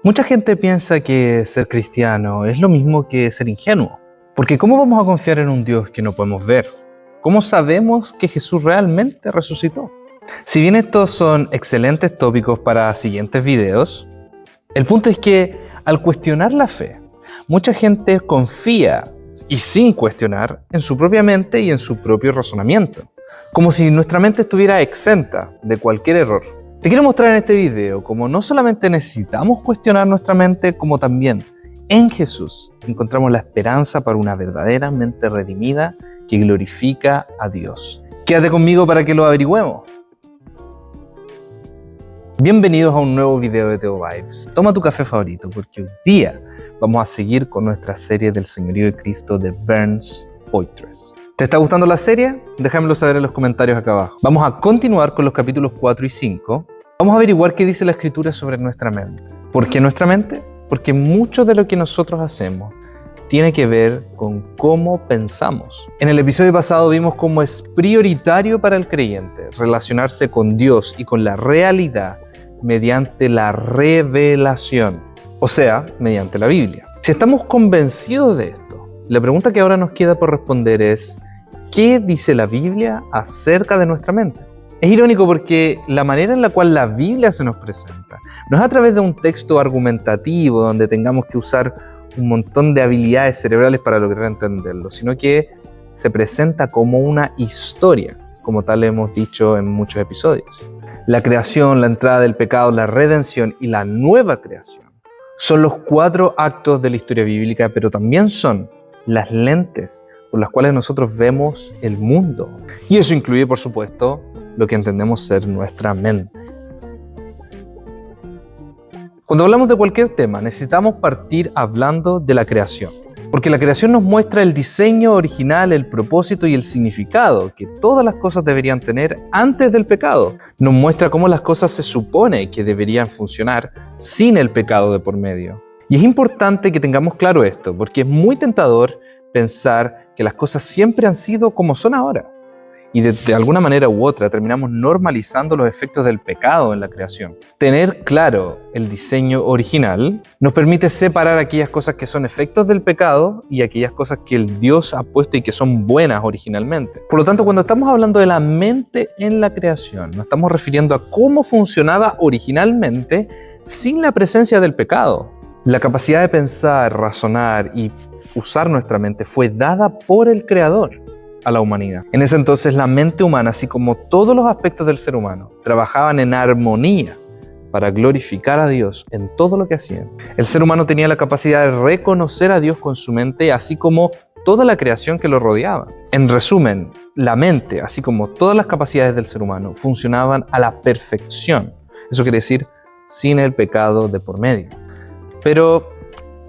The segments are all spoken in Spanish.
Mucha gente piensa que ser cristiano es lo mismo que ser ingenuo, porque ¿cómo vamos a confiar en un Dios que no podemos ver? ¿Cómo sabemos que Jesús realmente resucitó? Si bien estos son excelentes tópicos para siguientes videos, el punto es que al cuestionar la fe, mucha gente confía y sin cuestionar en su propia mente y en su propio razonamiento, como si nuestra mente estuviera exenta de cualquier error. Te quiero mostrar en este video cómo no solamente necesitamos cuestionar nuestra mente, como también en Jesús encontramos la esperanza para una verdadera mente redimida que glorifica a Dios. Quédate conmigo para que lo averigüemos. Bienvenidos a un nuevo video de Teo Vibes. Toma tu café favorito porque hoy día vamos a seguir con nuestra serie del Señorío de Cristo de Burns Poitras. ¿Te está gustando la serie? Déjamelo saber en los comentarios acá abajo. Vamos a continuar con los capítulos 4 y 5. Vamos a averiguar qué dice la Escritura sobre nuestra mente. ¿Por qué nuestra mente? Porque mucho de lo que nosotros hacemos tiene que ver con cómo pensamos. En el episodio pasado vimos cómo es prioritario para el creyente relacionarse con Dios y con la realidad mediante la revelación, o sea, mediante la Biblia. Si estamos convencidos de esto, la pregunta que ahora nos queda por responder es: ¿qué dice la Biblia acerca de nuestra mente? Es irónico porque la manera en la cual la Biblia se nos presenta no es a través de un texto argumentativo donde tengamos que usar un montón de habilidades cerebrales para lograr entenderlo, sino que se presenta como una historia, como tal hemos dicho en muchos episodios. La creación, la entrada del pecado, la redención y la nueva creación son los 4 actos de la historia bíblica, pero también son las lentes por las cuales nosotros vemos el mundo. Y eso incluye, por supuesto, lo que entendemos ser nuestra mente. Cuando hablamos de cualquier tema, necesitamos partir hablando de la creación, porque la creación nos muestra el diseño original, el propósito y el significado que todas las cosas deberían tener antes del pecado. Nos muestra cómo las cosas se supone que deberían funcionar sin el pecado de por medio. Y es importante que tengamos claro esto, porque es muy tentador pensar que las cosas siempre han sido como son ahora. Y de alguna manera u otra terminamos normalizando los efectos del pecado en la creación. Tener claro el diseño original nos permite separar aquellas cosas que son efectos del pecado y aquellas cosas que el Dios ha puesto y que son buenas originalmente. Por lo tanto, cuando estamos hablando de la mente en la creación, nos estamos refiriendo a cómo funcionaba originalmente sin la presencia del pecado. La capacidad de pensar, razonar y usar nuestra mente fue dada por el Creador a la humanidad. En ese entonces la mente humana, así como todos los aspectos del ser humano, trabajaban en armonía para glorificar a Dios en todo lo que hacían. El ser humano tenía la capacidad de reconocer a Dios con su mente, así como toda la creación que lo rodeaba. En resumen, la mente, así como todas las capacidades del ser humano, funcionaban a la perfección. Eso quiere decir, sin el pecado de por medio. Pero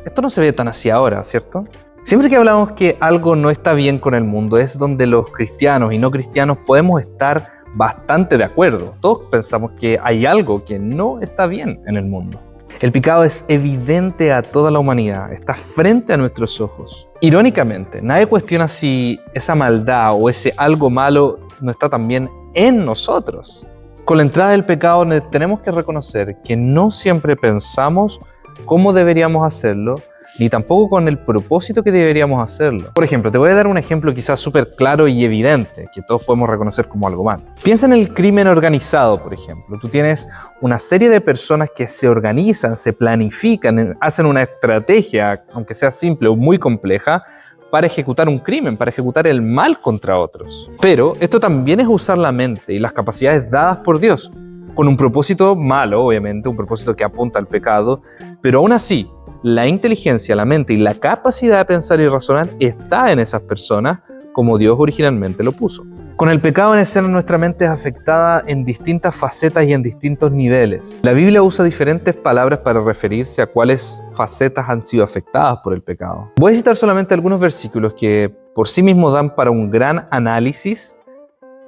esto no se ve tan así ahora, ¿cierto? Siempre que hablamos que algo no está bien con el mundo es donde los cristianos y no cristianos podemos estar bastante de acuerdo. Todos pensamos que hay algo que no está bien en el mundo. El pecado es evidente a toda la humanidad, está frente a nuestros ojos. Irónicamente, nadie cuestiona si esa maldad o ese algo malo no está también en nosotros. Con la entrada del pecado tenemos que reconocer que no siempre pensamos cómo deberíamos hacerlo, ni tampoco con el propósito que deberíamos hacerlo. Por ejemplo, te voy a dar un ejemplo quizás súper claro y evidente, que todos podemos reconocer como algo malo. Piensa en el crimen organizado, por ejemplo. Tú tienes una serie de personas que se organizan, se planifican, hacen una estrategia, aunque sea simple o muy compleja, para ejecutar un crimen, para ejecutar el mal contra otros. Pero esto también es usar la mente y las capacidades dadas por Dios, con un propósito malo, obviamente, un propósito que apunta al pecado, pero aún así, la inteligencia, la mente y la capacidad de pensar y razonar está en esas personas como Dios originalmente lo puso. Con el pecado en escena, nuestra mente es afectada en distintas facetas y en distintos niveles. La Biblia usa diferentes palabras para referirse a cuáles facetas han sido afectadas por el pecado. Voy a citar solamente algunos versículos que por sí mismos dan para un gran análisis,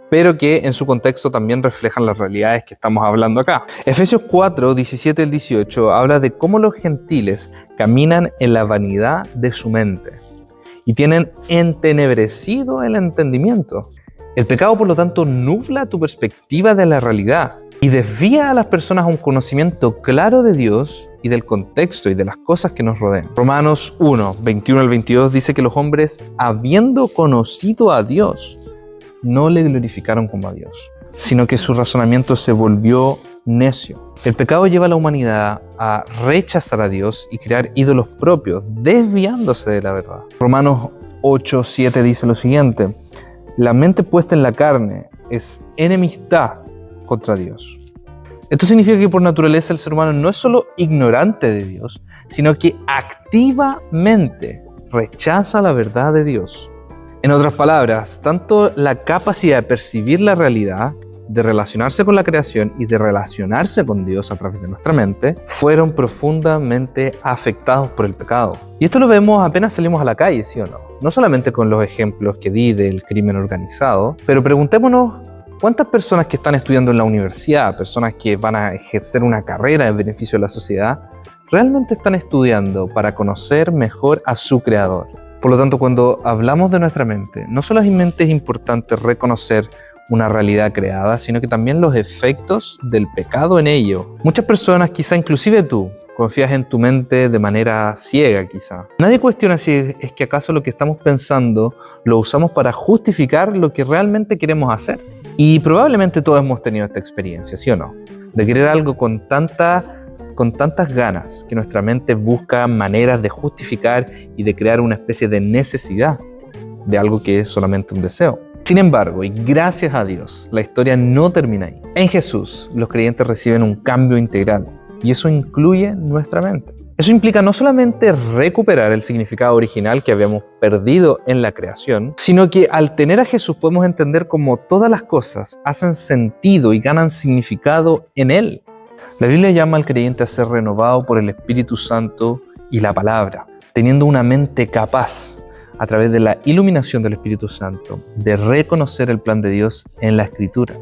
pero que en su contexto también reflejan las realidades que estamos hablando acá. Efesios 4, 17 al 18 habla de cómo los gentiles caminan en la vanidad de su mente y tienen entenebrecido el entendimiento. El pecado, por lo tanto, nubla tu perspectiva de la realidad y desvía a las personas a un conocimiento claro de Dios y del contexto y de las cosas que nos rodean. Romanos 1, 21 al 22 dice que los hombres, habiendo conocido a Dios, no le glorificaron como a Dios, sino que su razonamiento se volvió necio. El pecado lleva a la humanidad a rechazar a Dios y crear ídolos propios, desviándose de la verdad. Romanos 8, 7 dice lo siguiente: la mente puesta en la carne es enemistad contra Dios. Esto significa que por naturaleza el ser humano no es solo ignorante de Dios, sino que activamente rechaza la verdad de Dios. En otras palabras, tanto la capacidad de percibir la realidad, de relacionarse con la creación y de relacionarse con Dios a través de nuestra mente, fueron profundamente afectados por el pecado. Y esto lo vemos apenas salimos a la calle, ¿sí o no? No solamente con los ejemplos que di del crimen organizado, pero preguntémonos cuántas personas que están estudiando en la universidad, personas que van a ejercer una carrera en beneficio de la sociedad, realmente están estudiando para conocer mejor a su creador. Por lo tanto, cuando hablamos de nuestra mente, no solamente es importante reconocer una realidad creada, sino que también los efectos del pecado en ello. Muchas personas, quizá inclusive tú, confías en tu mente de manera ciega quizá. Nadie cuestiona si es que acaso lo que estamos pensando lo usamos para justificar lo que realmente queremos hacer. Y probablemente todos hemos tenido esta experiencia, ¿sí o no? De querer algo con tantas ganas que nuestra mente busca maneras de justificar y de crear una especie de necesidad de algo que es solamente un deseo. Sin embargo, y gracias a Dios, la historia no termina ahí. En Jesús, los creyentes reciben un cambio integral, y eso incluye nuestra mente. Eso implica no solamente recuperar el significado original que habíamos perdido en la creación, sino que al tener a Jesús podemos entender cómo todas las cosas hacen sentido y ganan significado en Él. La Biblia llama al creyente a ser renovado por el Espíritu Santo y la palabra, teniendo una mente capaz, a través de la iluminación del Espíritu Santo, de reconocer el plan de Dios en la Escritura.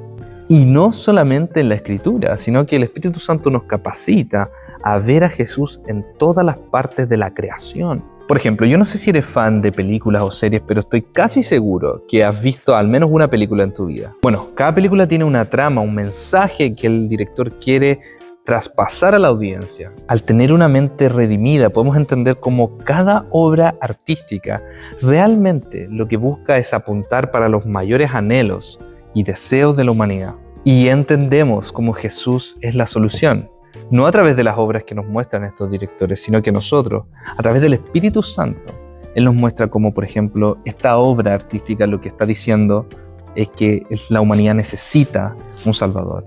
Y no solamente en la Escritura, sino que el Espíritu Santo nos capacita a ver a Jesús en todas las partes de la creación. Por ejemplo, yo no sé si eres fan de películas o series, pero estoy casi seguro que has visto al menos una película en tu vida. Bueno, cada película tiene una trama, un mensaje que el director quiere traspasar a la audiencia. Al tener una mente redimida, podemos entender cómo cada obra artística realmente lo que busca es apuntar para los mayores anhelos y deseos de la humanidad. Y entendemos cómo Jesús es la solución, no a través de las obras que nos muestran estos directores, sino que nosotros, a través del Espíritu Santo, Él nos muestra cómo, por ejemplo, esta obra artística lo que está diciendo es que la humanidad necesita un Salvador.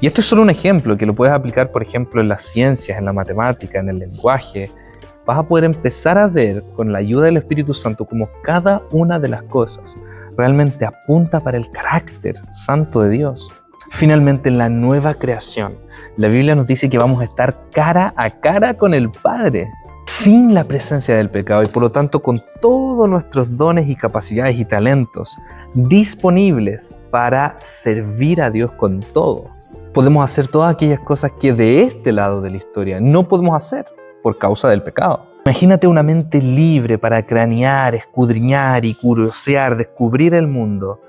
Y esto es solo un ejemplo que lo puedes aplicar, por ejemplo, en las ciencias, en la matemática, en el lenguaje. Vas a poder empezar a ver con la ayuda del Espíritu Santo cómo cada una de las cosas realmente apunta para el carácter santo de Dios. Finalmente, en la nueva creación, la Biblia nos dice que vamos a estar cara a cara con el Padre, sin la presencia del pecado y por lo tanto con todos nuestros dones y capacidades y talentos disponibles para servir a Dios con todo. Podemos hacer todas aquellas cosas que de este lado de la historia no podemos hacer por causa del pecado. Imagínate una mente libre para cranear, escudriñar y curiosear, descubrir el mundo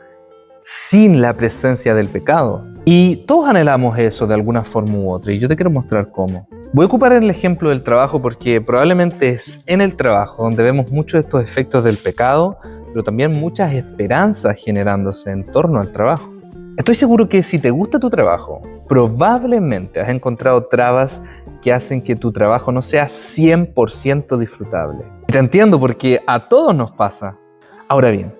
sin la presencia del pecado. Y todos anhelamos eso de alguna forma u otra y yo te quiero mostrar cómo. Voy a ocupar el ejemplo del trabajo porque probablemente es en el trabajo donde vemos muchos de estos efectos del pecado, pero también muchas esperanzas generándose en torno al trabajo. Estoy seguro que si te gusta tu trabajo, probablemente has encontrado trabas que hacen que tu trabajo no sea 100% disfrutable. Y te entiendo porque a todos nos pasa. Ahora bien,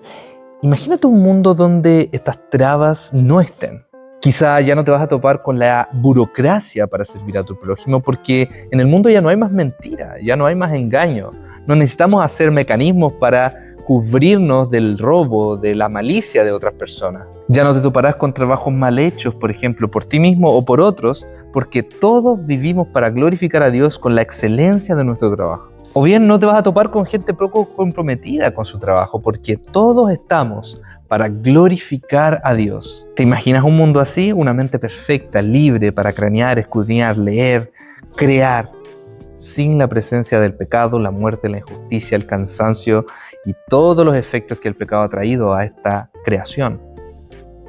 imagínate un mundo donde estas trabas no estén. Quizá ya no te vas a topar con la burocracia para servir a tu prójimo porque en el mundo ya no hay más mentira, ya no hay más engaño. No necesitamos hacer mecanismos para cubrirnos del robo, de la malicia de otras personas. Ya no te toparás con trabajos mal hechos, por ejemplo, por ti mismo o por otros, porque todos vivimos para glorificar a Dios con la excelencia de nuestro trabajo. O bien no te vas a topar con gente poco comprometida con su trabajo, porque todos estamos para glorificar a Dios. ¿Te imaginas un mundo así? Una mente perfecta, libre para cranear, escudriñar, leer, crear, sin la presencia del pecado, la muerte, la injusticia, el cansancio y todos los efectos que el pecado ha traído a esta creación.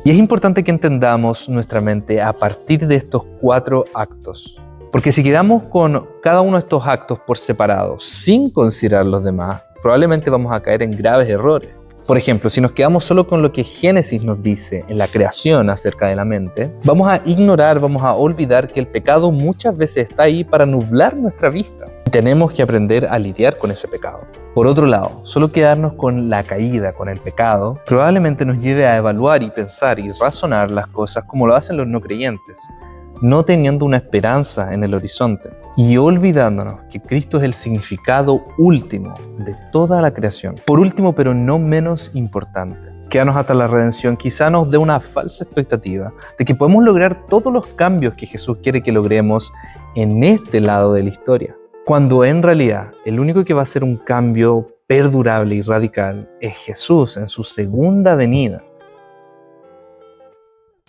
Y es importante que entendamos nuestra mente a partir de estos 4 actos. Porque si quedamos con cada uno de estos actos por separado, sin considerar los demás, probablemente vamos a caer en graves errores. Por ejemplo, si nos quedamos solo con lo que Génesis nos dice en la creación acerca de la mente, vamos a ignorar, vamos a olvidar que el pecado muchas veces está ahí para nublar nuestra vista. Y tenemos que aprender a lidiar con ese pecado. Por otro lado, solo quedarnos con la caída, con el pecado, probablemente nos lleve a evaluar y pensar y razonar las cosas como lo hacen los no creyentes, no teniendo una esperanza en el horizonte y olvidándonos que Cristo es el significado último de toda la creación. Por último, pero no menos importante, quedarnos hasta la redención quizá nos dé una falsa expectativa de que podemos lograr todos los cambios que Jesús quiere que logremos en este lado de la historia, cuando en realidad el único que va a hacer un cambio perdurable y radical es Jesús en su segunda venida.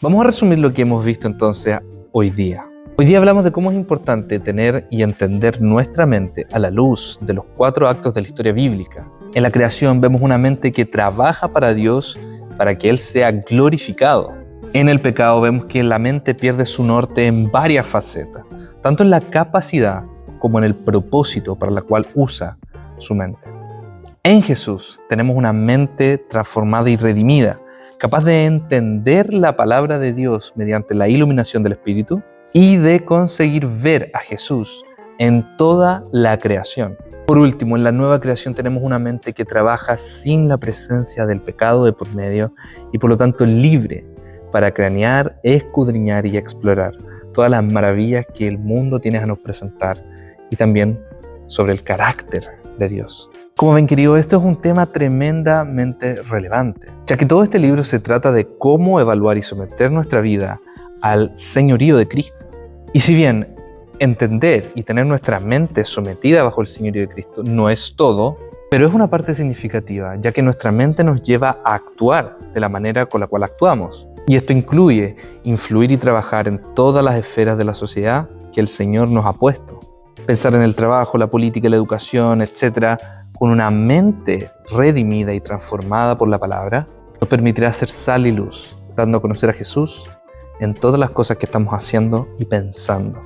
Vamos a resumir lo que hemos visto entonces hoy día. Hoy día hablamos de cómo es importante tener y entender nuestra mente a la luz de los 4 actos de la historia bíblica. En la creación vemos una mente que trabaja para Dios para que Él sea glorificado. En el pecado vemos que la mente pierde su norte en varias facetas, tanto en la capacidad como en el propósito para la cual usa su mente. En Jesús tenemos una mente transformada y redimida, capaz de entender la palabra de Dios mediante la iluminación del Espíritu y de conseguir ver a Jesús en toda la creación. Por último, en la nueva creación tenemos una mente que trabaja sin la presencia del pecado de por medio y por lo tanto libre para cranear, escudriñar y explorar todas las maravillas que el mundo tiene a nos presentar y también sobre el carácter de Dios. Como ven, queridos, esto es un tema tremendamente relevante, ya que todo este libro se trata de cómo evaluar y someter nuestra vida al señorío de Cristo. Y si bien entender y tener nuestra mente sometida bajo el señorío de Cristo no es todo, pero es una parte significativa, ya que nuestra mente nos lleva a actuar de la manera con la cual actuamos. Y esto incluye influir y trabajar en todas las esferas de la sociedad que el Señor nos ha puesto. Pensar en el trabajo, la política, la educación, etc., con una mente redimida y transformada por la palabra, nos permitirá ser sal y luz, dando a conocer a Jesús en todas las cosas que estamos haciendo y pensando.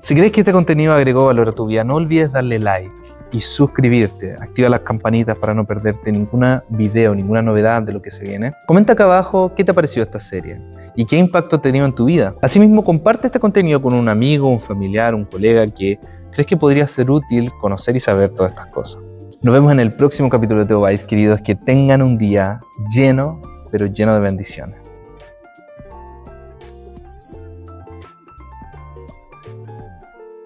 Si crees que este contenido agregó valor a tu vida, no olvides darle like y suscribirte. Activa las campanitas para no perderte ningún video, ninguna novedad de lo que se viene. Comenta acá abajo qué te ha parecido esta serie y qué impacto ha tenido en tu vida. Asimismo, comparte este contenido con un amigo, un familiar, un colega que crees que podría ser útil conocer y saber todas estas cosas. Nos vemos en el próximo capítulo de Teobytes, queridos. Que tengan un día lleno, pero lleno de bendiciones.